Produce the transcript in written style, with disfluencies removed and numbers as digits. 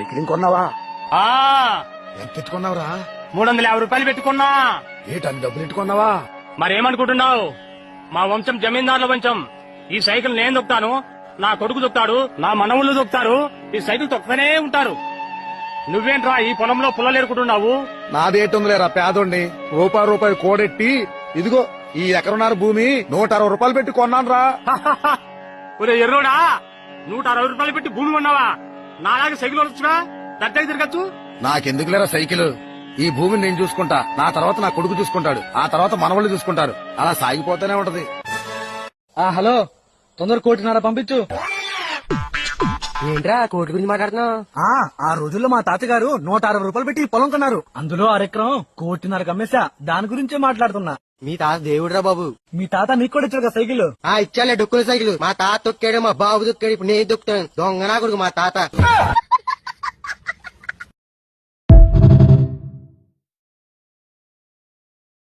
Cycle కొన్నావా? ఆ ఎంత ఎత్తుకున్నావురా? 350 రూపాయలు పెట్టుకున్నా. ఏటని డబ్బులు ఎట్టుకున్నావా? మరేమనుకుంటున్నావు? మా వంశం జమీందారుల వంశం. ఈ సైకిల్ నేను దొక్కుతాను, నా కొడుకు దొక్కుతాడు, నా మనవుళ్ళు దొక్కుతారు. ఈ సైకిల్ తొక్కుతూనే ఉంటారు. నువ్వేంట్రా ఈ పొలంలో పుల్లలేరుకుంటున్నావు? నాదేటుందిలేరా పేదోండి. రూపాయి కోడెట్టి ఇదిగో ఈ ఎకరున్నర భూమి 160 రూపాయలు పెట్టి కొన్నాను రా. ఒరే ఎర్రోడా, 160 రూపాయలు పెట్టి భూమి కొన్నావా? నాలాగే సైకిల్ వచ్చుగా, దర్జాకి తిరగచ్చు. నాకెందుకులేరా సైకిల్? ఈ భూమిని నేను చూసుకుంటా, నా తర్వాత నా కొడుకు చూసుకుంటాడు, ఆ తర్వాత మనవాళ్ళు చూసుకుంటారు. అలా సాగిపోతూనే ఉంటది. హలో, తొందర 1.5 కోటి పంపించు. ఏంట్రా కోటి గురించి మాట్లాడుతున్నావు? ఆ రోజుల్లో మా తాతగారు 160 రూపాయలు పెట్టి పొలం కొన్నారు. అందులో 1 ఎకరం 1.5 కోటి కమ్మేశా. దాని గురించే మాట్లాడుతున్నా. మీ తాత దేవుడురా బాబు. మీ తాత నీకు కూడా ఇచ్చాడు కదా సైకిల్? ఇచ్చాలే డొక్కుల సైకిల్. మా తాత తొక్కాడు, మా బాబు తొక్కాడు, ఇప్పుడు నేను తొక్కుతాను. దొంగనా కొడుకు మా తాత.